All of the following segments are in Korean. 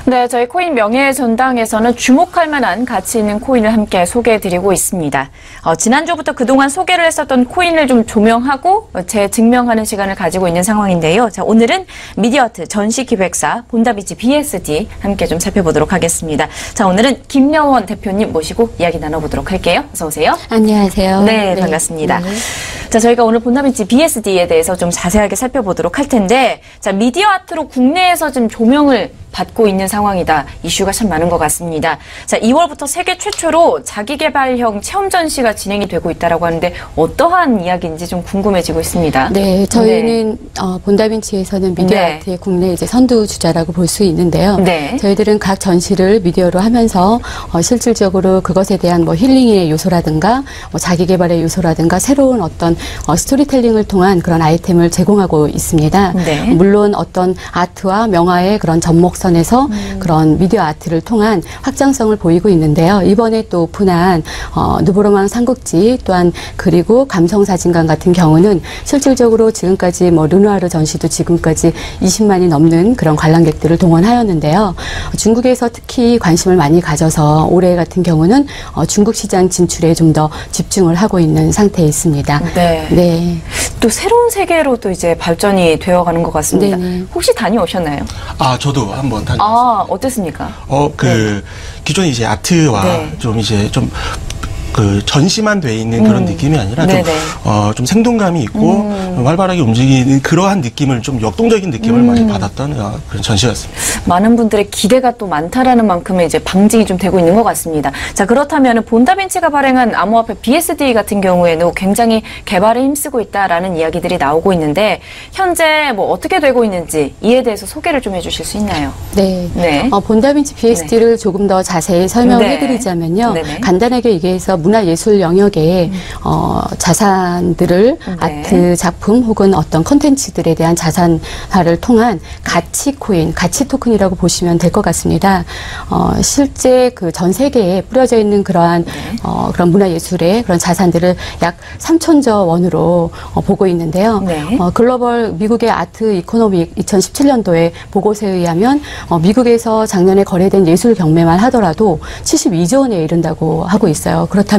네, 저희 코인 명예의 전당에서는 주목할 만한 가치 있는 코인을 함께 소개해드리고 있습니다. 지난주부터 그동안 소개를 했었던 코인을 좀 조명하고 재증명하는 시간을 가지고 있는 상황인데요. 자, 오늘은 미디어아트 전시기획사 본다비치 BSD 함께 좀 살펴보도록 하겠습니다. 자, 오늘은 김여원 대표님 모시고 이야기 나눠보도록 할게요. 어서 오세요. 안녕하세요. 네, 반갑습니다. 네. 자, 저희가 오늘 본다비치 BSD에 대해서 좀 자세하게 살펴보도록 할 텐데, 자, 미디어아트로 국내에서 좀 조명을 받고 있는 상황이다. 이슈가 참 많은 것 같습니다. 자, 2월부터 세계 최초로 자기개발형 체험 전시가 진행이 되고 있다라고 하는데 어떠한 이야기인지 좀 궁금해지고 있습니다. 네, 저희는 본다빈치에서는 미디어아트의 국내 이제 선두주자라고 볼 수 있는데요. 네. 저희들은 각 전시를 미디어로 하면서 실질적으로 그것에 대한 뭐 힐링의 요소라든가 자기개발의 요소라든가 새로운 어떤 스토리텔링을 통한 그런 아이템을 제공하고 있습니다. 네. 물론 어떤 아트와 명화의 그런 접목선에서 그런 미디어 아트를 통한 확장성을 보이고 있는데요. 이번에 또 오픈한 누보로망 삼국지 또한 그리고 감성사진관 같은 경우는 실질적으로 지금까지 뭐 르누아르 전시도 지금까지 20만이 넘는 그런 관람객들을 동원하였는데요. 중국에서 특히 관심을 많이 가져서 올해 같은 경우는 중국 시장 진출에 좀 더 집중을 하고 있는 상태에 있습니다. 네. 네. 또 새로운 세계로 또 이제 발전이 되어가는 것 같습니다. 네네. 혹시 다녀오셨나요? 아, 저도 한번 다녀왔습니다. 아, 어땠습니까? 기존에 이제 아트와 좀 이제 그 전시만 돼 있는 그런 느낌이 아니라 좀 생동감이 있고 활발하게 움직이는 그러한 느낌을 좀 역동적인 느낌을 많이 받았던 그런 전시였습니다. 많은 분들의 기대가 또 많다라는 만큼의 이제 방증이 좀 되고 있는 것 같습니다. 자, 그렇다면 본다빈치가 발행한 암호화폐 BSD 같은 경우에는 굉장히 개발에 힘쓰고 있다라는 이야기들이 나오고 있는데 현재 뭐 어떻게 되고 있는지 이에 대해서 소개를 좀 해주실 수 있나요? 네. 본다빈치 BSD를 조금 더 자세히 설명을 해드리자면요. 간단하게 얘기해서 문화예술 영역의 자산들을 아트 작품 혹은 어떤 콘텐츠들에 대한 자산화를 통한 가치 코인, 가치 토큰이라고 보시면 될 것 같습니다. 실제 그 전 세계에 뿌려져 있는 그러한 그런 문화예술의 그런 자산들을 약 3천조 원으로 보고 있는데요. 글로벌 미국의 아트 이코노믹 2017년도에 보고서에 의하면 미국에서 작년에 거래된 예술 경매만 하더라도 72조 원에 이른다고 하고 있어요. 그렇다면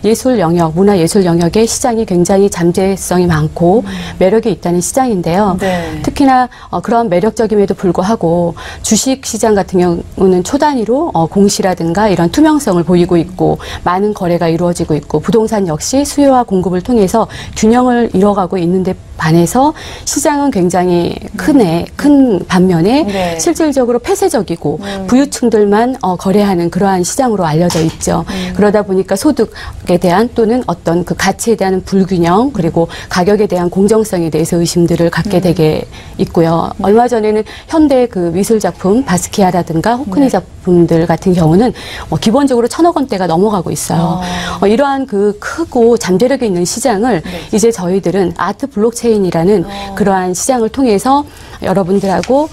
예술 영역, 문화예술 영역의 시장이 굉장히 잠재성이 많고 매력이 있다는 시장인데요. 특히나 그런 매력적임에도 불구하고 주식 시장 같은 경우는 초단위로 공시라든가 이런 투명성을 보이고 있고 많은 거래가 이루어지고 있고 부동산 역시 수요와 공급을 통해서 균형을 이뤄가고 있는데 반해서 시장은 굉장히 큰 반면에 실질적으로 폐쇄적이고 부유층들만 거래하는 그러한 시장으로 알려져 있죠. 그러다 보니까 소득에 대한 또는 어떤 그 가치에 대한 불균형 그리고 가격에 대한 공정성에 대해서 의심들을 갖게 되게 있고요. 얼마 전에는 현대 그 미술 작품 바스키아라든가 호크니 작품들 같은 경우는 기본적으로 1,000억 원대가 넘어가고 있어요. 이러한 그 크고 잠재력이 있는 시장을 이제 저희들은 아트 블록체인이라는 그러한 시장을 통해서 여러분들하고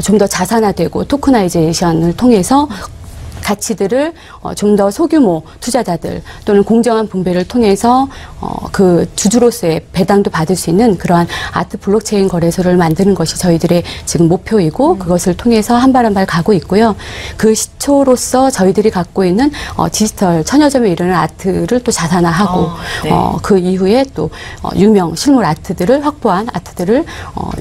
좀 더 자산화되고 토크나이제이션을 통해서 가치들을 좀 더 소규모 투자자들 또는 공정한 분배를 통해서 그 주주로서의 배당도 받을 수 있는 그러한 아트 블록체인 거래소를 만드는 것이 저희들의 지금 목표이고 그것을 통해서 한 발 한 발 가고 있고요. 그 시초로서 저희들이 갖고 있는 디지털 천여점에 이르는 아트를 또 자산화하고 그 이후에 또 유명 실물 아트들을 확보한 아트들을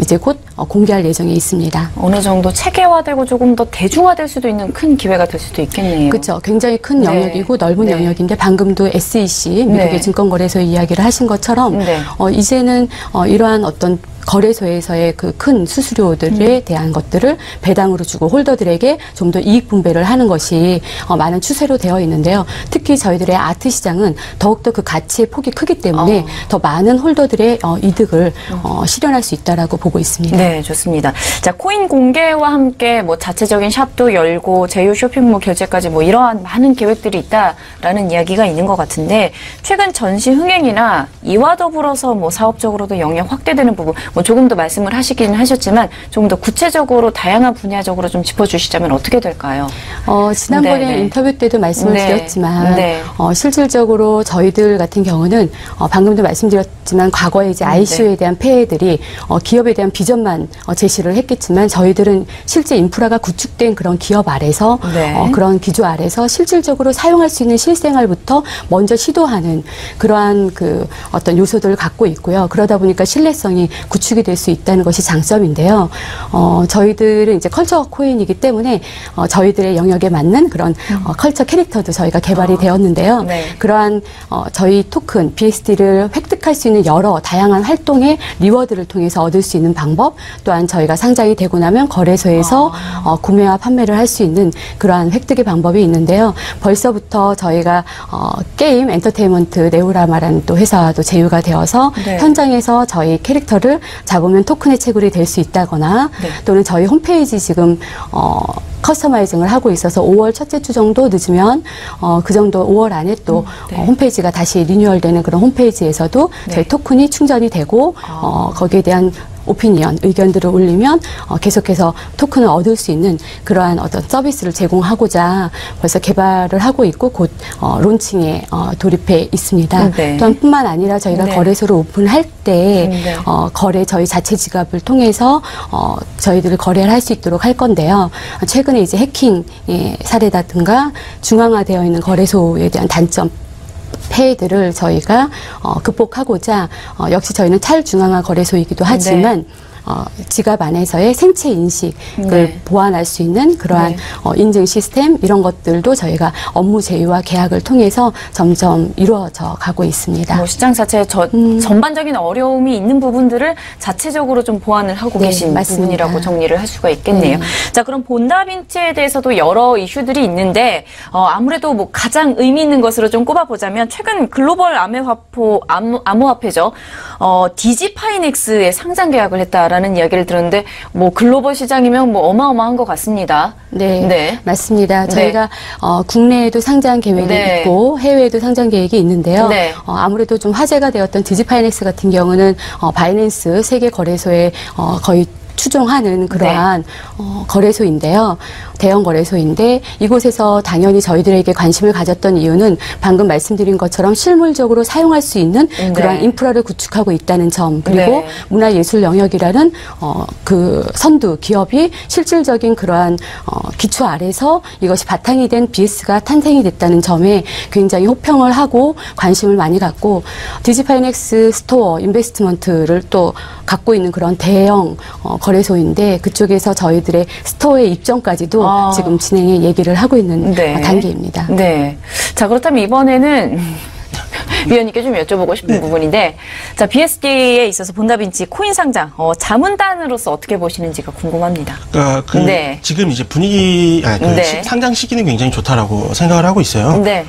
이제 곧 공개할 예정에 있습니다. 어느 정도 체계화되고 조금 더 대중화될 수도 있는 큰 기회가 될 수도 있겠네요. 그렇죠. 굉장히 큰 영역이고 넓은 영역인데 방금도 SEC 미국의 증권거래소 이야기를 하신 것처럼 이제는 이러한 어떤 거래소에서의 그 큰 수수료들에 대한 것들을 배당으로 주고 홀더들에게 좀 더 이익 분배를 하는 것이 많은 추세로 되어 있는데요. 특히 저희들의 아트 시장은 더욱더 그 가치의 폭이 크기 때문에 더 많은 홀더들의 이득을 실현할 수 있다라고 보고 있습니다. 네, 좋습니다. 자, 코인 공개와 함께 뭐 자체적인 샵도 열고 제휴 쇼핑몰 결제까지 뭐 이러한 많은 계획들이 있다라는 이야기가 있는 것 같은데 최근 전시 흥행이나 이와 더불어서 뭐 사업적으로도 영향 확대되는 부분 뭐 조금 더 말씀을 하시기는 하셨지만 조금 더 구체적으로 다양한 분야적으로 좀 짚어주시자면 어떻게 될까요? 지난번에 네네. 인터뷰 때도 말씀을 네. 드렸지만 네. 실질적으로 저희들 같은 경우는 방금도 말씀드렸지만 과거에 이제 ICO에 대한 폐해들이 기업에 대한 비전만 제시를 했겠지만 저희들은 실제 인프라가 구축된 그런 기업 아래서 네. 그런 기조 아래서 실질적으로 사용할 수 있는 실생활부터 먼저 시도하는 그러한 그 어떤 요소들을 갖고 있고요. 그러다 보니까 신뢰성이 구축이 될 수 있다는 것이 장점인데요. 저희들은 이제 컬처 코인이기 때문에 저희들의 영역에 맞는 그런 컬처 캐릭터도 저희가 개발이 되었는데요. 네. 그러한 저희 토큰 BSD를 획득할 수 있는 여러 다양한 활동의 리워드를 통해서 얻을 수 있는 방법, 또한 저희가 상장이 되고 나면 거래소에서 구매와 판매를 할 수 있는 그러한 획득의 방법이 있는데요. 벌써부터 저희가 게임 엔터테인먼트 네오라마라는 또 회사와도 제휴가 되어서 네. 현장에서 저희 캐릭터를 잡으면 토큰의 채굴이 될 수 있다거나 네. 또는 저희 홈페이지 지금 커스터마이징을 하고 있어서 5월 첫째 주 정도 늦으면 그 정도 5월 안에 또 네. 홈페이지가 다시 리뉴얼되는 그런 홈페이지에서도 네. 저희 토큰이 충전이 되고 거기에 대한 오피니언, 의견들을 올리면 계속해서 토큰을 얻을 수 있는 그러한 어떤 서비스를 제공하고자 벌써 개발을 하고 있고 곧 론칭에 돌입해 있습니다. 네. 또한 뿐만 아니라 저희가 네. 거래소를 오픈할 때 네. 거래 저희 자체 지갑을 통해서 저희들을 거래를 할 수 있도록 할 건데요. 최근에 이제 해킹의 사례라든가 중앙화되어 있는 거래소에 대한 단점 폐해들을 저희가 극복하고자 역시 저희는 탈중앙화 거래소이기도 하지만 지갑 안에서의 생체 인식을 네. 보완할 수 있는 그러한 네. 인증 시스템 이런 것들도 저희가 업무 제휴와 계약을 통해서 점점 이루어져 가고 있습니다. 뭐 시장 자체에 전반적인 어려움이 있는 부분들을 자체적으로 좀 보완을 하고 네, 계신 맞습니다. 부분이라고 정리를 할 수가 있겠네요. 자, 그럼 본다빈치에 대해서도 여러 이슈들이 있는데 아무래도 뭐 가장 의미 있는 것으로 좀 꼽아보자면 최근 글로벌 암호화폐죠. 디지파이넥스에 상장 계약을 했다라는 이야기를 들었는데 뭐 글로벌 시장이면 뭐 어마어마한 것 같습니다. 네, 네. 맞습니다. 네. 저희가 국내에도 상장 계획이 네. 있고 해외에도 상장 계획이 있는데요. 네. 아무래도 좀 화제가 되었던 디지파이넥스 같은 경우는 바이낸스 세계 거래소에 거의 추종하는 그러한 거래소인데요. 대형 거래소인데 이곳에서 당연히 저희들에게 관심을 가졌던 이유는 방금 말씀드린 것처럼 실물적으로 사용할 수 있는 그러한 인프라를 구축하고 있다는 점 그리고 네. 문화예술 영역이라는 그 선두 기업이 실질적인 그러한 기초 아래서 이것이 바탕이 된 BS가 탄생이 됐다는 점에 굉장히 호평을 하고 관심을 많이 갖고 디지파이넥스 스토어 인베스트먼트를 또 갖고 있는 그런 대형 거래소인데 그쪽에서 저희들의 스토어의 입점까지도 지금 진행에 얘기를 하고 있는 네. 단계입니다. 네. 자, 그렇다면 이번에는 위원님께 좀 여쭤보고 싶은 부분인데, 자, BSD에 있어서 본다빈치 코인 상장, 자문단으로서 어떻게 보시는지가 궁금합니다. 네. 지금 이제 분위기, 네. 상장 시기는 굉장히 좋다라고 생각을 하고 있어요. 네.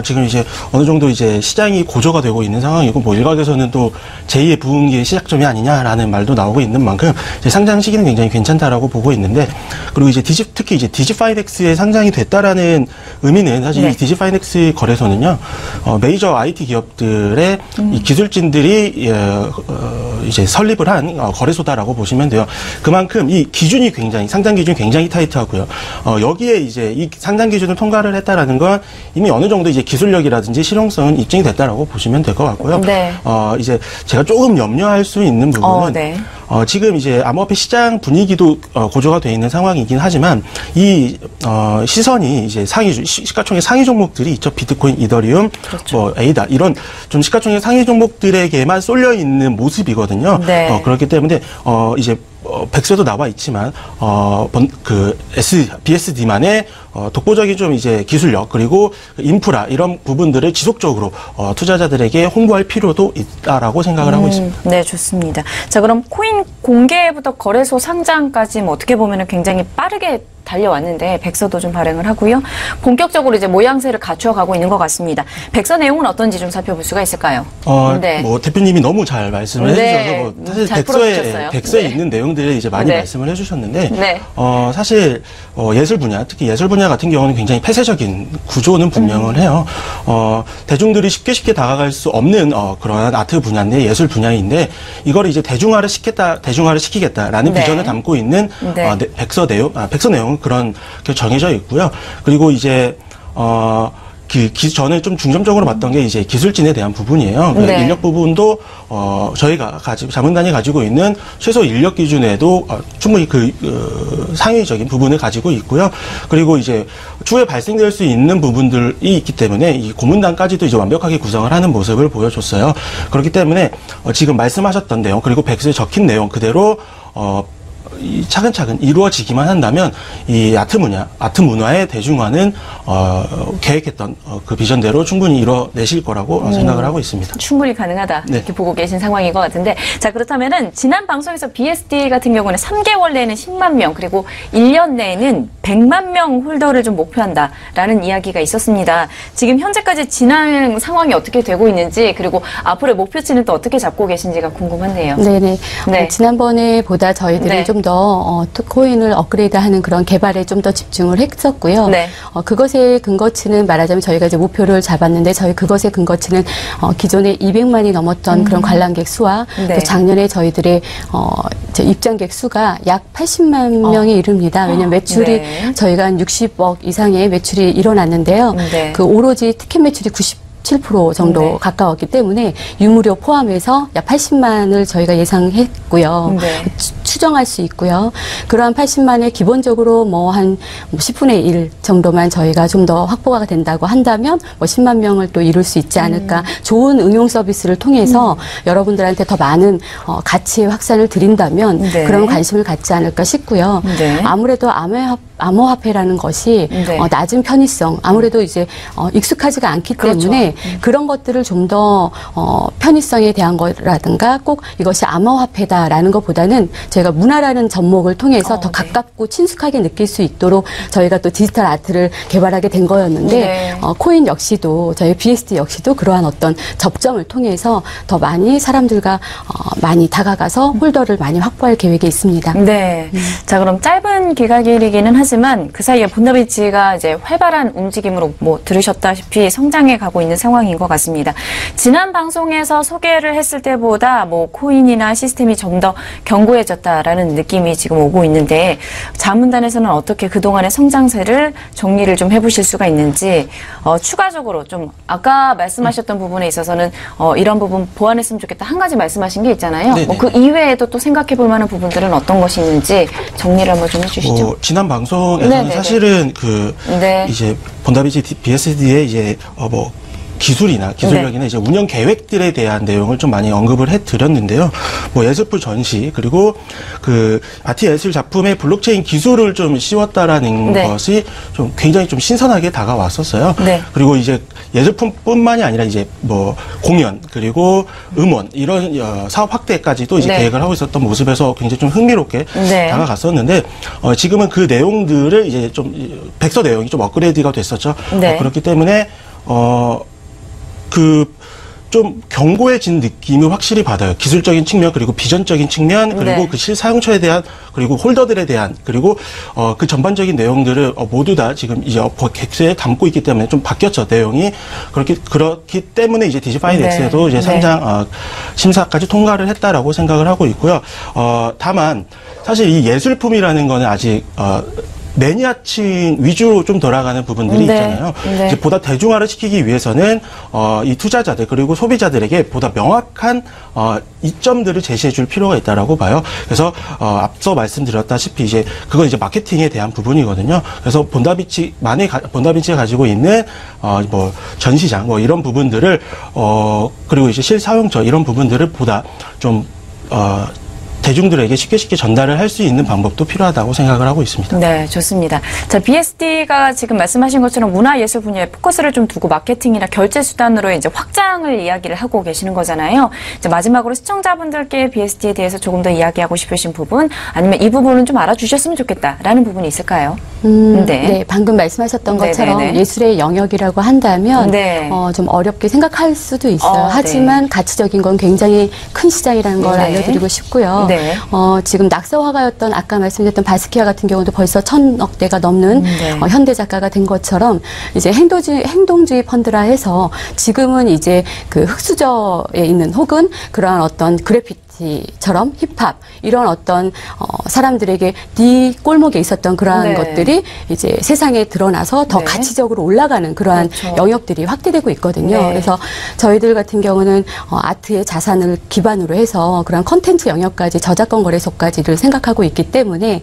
지금 이제 어느 정도 이제 시장이 고조가 되고 있는 상황이고, 뭐 일각에서는 또 제2의 부흥기의 시작점이 아니냐라는 말도 나오고 있는 만큼 이제 상장 시기는 굉장히 괜찮다라고 보고 있는데, 그리고 이제 특히 이제 디지파이넥스에 상장이 됐다라는 의미는 사실 네. 이 디지파이넥스 거래소는요, 메이저 IT 기업들의 이 기술진들이 이제 설립을 한 거래소다라고 보시면 돼요. 그만큼 이 기준이 굉장히 상장 기준이 굉장히 타이트하고요. 여기에 이제 이 상장 기준을 통과를 했다라는 건 이미 어느 정도 이제 기술력이라든지 실용성은 입증이 됐다라고 보시면 될 것 같고요. 네. 이제 제가 조금 염려할 수 있는 부분은 네. 지금 이제 암호화폐 시장 분위기도 고조가 돼 있는 상황이긴 하지만 이 시선이 이제 시가총액 상위 종목들이 있죠. 비트코인, 이더리움, 그렇죠. 뭐 에이다 이런 좀 시가총액 상위 종목들에게만 쏠려 있는 모습이거든요. 네. 그렇기 때문에 이제 백서도 나와 있지만 BSD만의 독보적인 좀 이제 기술력 그리고 인프라 이런 부분들을 지속적으로 투자자들에게 홍보할 필요도 있다라고 생각을 하고 있습니다. 네, 좋습니다. 자, 그럼 코인 공개부터 거래소 상장까지 뭐 어떻게 보면은 굉장히 빠르게 달려왔는데 백서도 좀 발행을 하고요. 본격적으로 이제 모양새를 갖추어가고 있는 것 같습니다. 백서 내용은 어떤지 좀 살펴볼 수가 있을까요? 네. 뭐 대표님이 너무 잘 말씀을 해주셔서 뭐 사실 백서에 네. 있는 내용들을 이제 많이 네. 말씀을 해주셨는데 네. 사실 예술 분야, 특히 예술 분야 같은 경우는 굉장히 폐쇄적인 구조는 분명을 해요. 대중들이 쉽게 다가갈 수 없는 그러한 아트 분야인데 예술 분야인데 이걸 이제 대중화를 시키겠다라는 네. 비전을 담고 있는 네. 백서 내용은 그런 게 정해져 있고요. 그리고 이제 저는 좀 중점적으로 봤던 게 이제 기술진에 대한 부분이에요. 네. 인력 부분도 저희가 자문단이 가지고 있는 최소 인력 기준에도 충분히 상위적인 부분을 가지고 있고요. 그리고 이제 추후에 발생될 수 있는 부분들이 있기 때문에 이 고문단까지도 이제 완벽하게 구성을 하는 모습을 보여줬어요. 그렇기 때문에 지금 말씀하셨던 내용 그리고 백서에 적힌 내용 그대로 차근차근 이루어지기만 한다면 이 아트 문화의 대중화는 계획했던 그 비전대로 충분히 이뤄내실 거라고 생각을 하고 있습니다. 충분히 가능하다 네. 이렇게 보고 계신 상황인 것 같은데 자 그렇다면은 지난 방송에서 BSD 같은 경우는 3개월 내에는 10만 명 그리고 1년 내에는 100만 명 홀더를 좀 목표한다라는 이야기가 있었습니다. 지금 현재까지 진행 상황이 어떻게 되고 있는지 그리고 앞으로의 목표치는 또 어떻게 잡고 계신지가 궁금한데요. 네네. 네. 지난번에 보다 저희들이 네. 좀 더 코인을 업그레이드하는 그런 개발에 좀 더 집중을 했었고요. 네. 그것의 근거치는 말하자면 저희가 이제 목표를 잡았는데 저희 그것의 근거치는 기존에 200만이 넘었던 그런 관람객 수와 네. 또 작년에 저희들의 입장객 수가 약 80만 명에 이릅니다. 왜냐하면 매출이 네. 저희가 한 60억 이상의 매출이 일어났는데요. 네. 그 오로지 티켓 매출이 7% 정도 네. 가까웠기 때문에 유무료 포함해서 약 80만을 저희가 예상했고요. 네. 추정할 수 있고요. 그러한 80만에 기본적으로 뭐 한 10분의 1 정도만 저희가 좀 더 확보가 된다고 한다면 뭐 10만 명을 또 이룰 수 있지 않을까. 좋은 응용 서비스를 통해서 여러분들한테 더 많은 가치의 확산을 드린다면 네. 그런 관심을 갖지 않을까 싶고요. 네. 아무래도 암호화폐라는 것이 네. 낮은 편의성, 아무래도 이제 익숙하지가 않기 그렇죠. 때문에 그런 것들을 좀 더 편의성에 대한 거라든가 꼭 이것이 암호화폐다라는 것보다는 저희가 문화라는 접목을 통해서 더 네. 가깝고 친숙하게 느낄 수 있도록 저희가 또 디지털 아트를 개발하게 된 거였는데 네. 코인 역시도 저희 BSD 역시도 그러한 어떤 접점을 통해서 더 많이 사람들과 많이 다가가서 홀더를 많이 확보할 계획에 있습니다. 네. 자, 그럼 짧은 기간이기는 하지만 그 사이에 본다비치가 이제 활발한 움직임으로 뭐 들으셨다시피 성장해 가고 있는 상황인 것 같습니다. 지난 방송에서 소개를 했을 때보다 뭐 코인이나 시스템이 좀 더 견고해졌다라는 느낌이 지금 오고 있는데 자문단에서는 어떻게 그동안의 성장세를 정리를 좀 해보실 수가 있는지 추가적으로 좀 아까 말씀하셨던 부분에 있어서는 이런 부분 보완했으면 좋겠다 한 가지 말씀하신 게 있잖아요. 뭐 그 이외에도 또 생각해 볼 만한 부분들은 어떤 것이 있는지 정리를 한번 좀 해주시죠. 지난 방송에서는 네네네. 사실은 네. 이제 본다비치 BSD의 이제 기술력이나 네. 이제 운영 계획들에 대한 내용을 좀 많이 언급을 해드렸는데요. 뭐 예술품 전시 그리고 그 아트 예술 작품의 블록체인 기술을 좀 씌웠다라는 네. 것이 좀 굉장히 좀 신선하게 다가왔었어요. 네. 그리고 이제 예술품뿐만이 아니라 이제 뭐 공연 그리고 음원 이런 사업 확대까지도 이제 네. 계획을 하고 있었던 모습에서 굉장히 좀 흥미롭게 네. 다가갔었는데 지금은 그 내용들을 이제 좀 백서 내용이 좀 업그레이드가 됐었죠. 네. 그렇기 때문에 좀 견고해진 느낌을 확실히 받아요. 기술적인 측면, 그리고 비전적인 측면, 그리고 네. 그 실사용처에 대한, 그리고 홀더들에 대한, 그리고 그 전반적인 내용들을 모두 다 지금 이제 객수에 담고 있기 때문에 좀 바뀌었죠, 내용이. 그렇기 때문에 이제 디지파이드 네. X에도 이제 네. 상장 심사까지 통과를 했다라고 생각을 하고 있고요. 다만 사실 이 예술품이라는 거는 아직 매니아층 위주로 좀 돌아가는 부분들이 네. 있잖아요. 네. 이제 보다 대중화를 시키기 위해서는 이 투자자들 그리고 소비자들에게 보다 명확한 이점들을 제시해 줄 필요가 있다라고 봐요. 그래서 앞서 말씀드렸다시피 이제 그건 이제 마케팅에 대한 부분이거든요. 그래서 본다비치가 가지고 있는 뭐 전시장 뭐 이런 부분들을 그리고 이제 실사용처 이런 부분들을 보다 좀 대중들에게 쉽게 전달을 할 수 있는 방법도 필요하다고 생각을 하고 있습니다. 네, 좋습니다. 자, BSD가 지금 말씀하신 것처럼 문화예술 분야에 포커스를 좀 두고 마케팅이나 결제 수단으로 이제 확장을 이야기를 하고 계시는 거잖아요. 이제 마지막으로 시청자분들께 BSD에 대해서 조금 더 이야기하고 싶으신 부분, 아니면 이 부분은 좀 알아주셨으면 좋겠다라는 부분이 있을까요? 네, 방금 말씀하셨던 것처럼 예술의 영역이라고 한다면 좀 어렵게 생각할 수도 있어요. 하지만 가치적인 건 굉장히 큰 시장이라는 걸 알려드리고 싶고요. 지금 낙서화가였던 아까 말씀드렸던 바스키아 같은 경우도 벌써 1,000억 대가 넘는 현대 작가가 된 것처럼 이제 행동주의 펀드라 해서 지금은 이제 그 흑수저에 있는 혹은 그러한 어떤 그래피티처럼 힙합 이런 어떤 사람들에게 네 꼴목에 있었던 그러한 것들이 이제 세상에 드러나서 더 가치적으로 올라가는 그러한 영역들이 확대되고 있거든요. 그래서 저희들 같은 경우는 아트의 자산을 기반으로 해서 그런 컨텐츠 영역까지 저작권 거래소까지를 생각하고 있기 때문에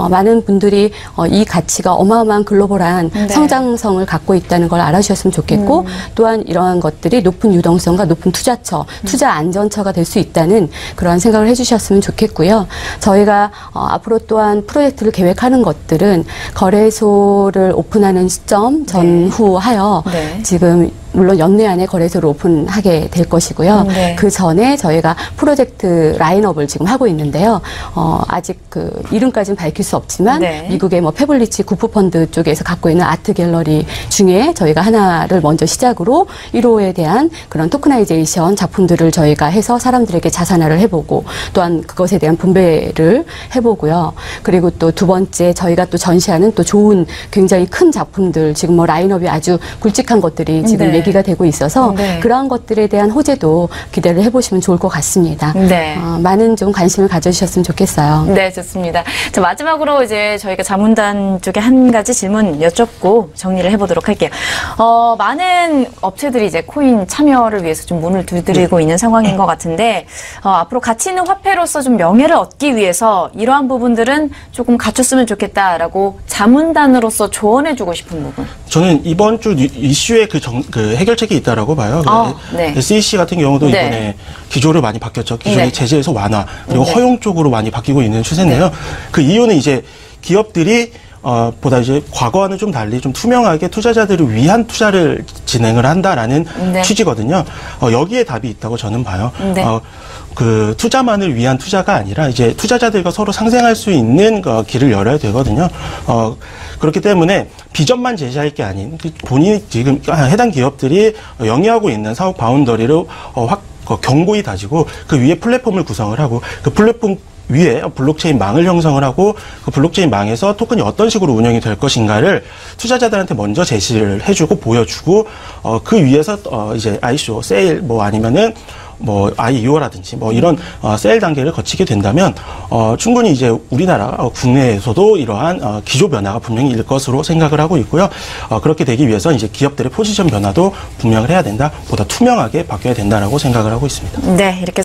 많은 분들이 이 가치가 어마어마한 글로벌한 성장성을 갖고 있다는 걸 알아주셨으면 좋겠고 또한 이러한 것들이 높은 유동성과 높은 투자 안전처가 될 수 있다는 그런 생각을 해주셨으면 좋겠고요. 저희가 앞으로 또한 프로젝트를 계획하는 것들은 거래소를 오픈하는 시점 전후하여 지금 물론 연내 안에 거래소를 오픈하게 될 것이고요. 그 전에 저희가 프로젝트 라인업을 지금 하고 있는데요. 아직 그 이름까지는 밝힐 수 없지만 미국의 뭐 페블리치 구프펀드 쪽에서 갖고 있는 아트 갤러리 중에 저희가 하나를 먼저 시작으로 1호에 대한 그런 토크나이제이션 작품들을 저희가 해서 사람들에게 자산화를 해보고 또한 그것에 대한 분배를 해보고요. 그리고 또 두 번째 저희가 또 전시하는 또 좋은 굉장히 큰 작품들 지금 뭐 라인업이 아주 굵직한 것들이 지금 얘기가 되고 있어서 그러한 것들에 대한 호재도 기대를 해보시면 좋을 것 같습니다. 많은 좀 관심을 가져주셨으면 좋겠어요. 네, 좋습니다. 자, 마지막으로 이제 저희가 자문단 쪽에 한 가지 질문 여쭙고 정리를 해보도록 할게요. 많은 업체들이 이제 코인 참여를 위해서 좀 문을 두드리고 있는 상황인 것 같은데 앞으로 가치 있는 화폐로서 좀 명예를 얻기 위해서 이러한 부분들은 조금 갖췄으면 좋겠다라고 자문단으로서 조언해주고 싶은 부분. 저는 이번 주 이슈에 그 해결책이 있다라고 봐요. SEC 같은 경우도 이번에 기조를 많이 바뀌었죠. 기존의 제재에서 완화 그리고 허용 쪽으로 많이 바뀌고 있는 추세인데요. 그 이유는 이제 기업들이 보다 이제 과거와는 좀 달리 좀 투명하게 투자자들을 위한 투자를 진행을 한다라는 취지거든요. 여기에 답이 있다고 저는 봐요. 그 투자만을 위한 투자가 아니라 이제 투자자들과 서로 상생할 수 있는 길을 열어야 되거든요. 그렇기 때문에 비전만 제시할 게 아닌 본인이 지금 해당 기업들이 영위하고 있는 사업 바운더리를 견고히 다지고 그 위에 플랫폼을 구성을 하고 그 플랫폼 위에 블록체인 망을 형성을 하고 그 블록체인 망에서 토큰이 어떤 식으로 운영이 될 것인가를 투자자들한테 먼저 제시를 해주고 보여주고 그 위에서 이제 ICO, 세일 뭐 아니면은 뭐 IEO라든지 뭐 이런 세일 단계를 거치게 된다면 충분히 이제 우리나라 국내에서도 이러한 기조 변화가 분명히 일 것으로 생각을 하고 있고요. 그렇게 되기 위해서 이제 기업들의 포지션 변화도 분명을 해야 된다. 보다 투명하게 바뀌어야 된다라고 생각을 하고 있습니다. 네, 이렇게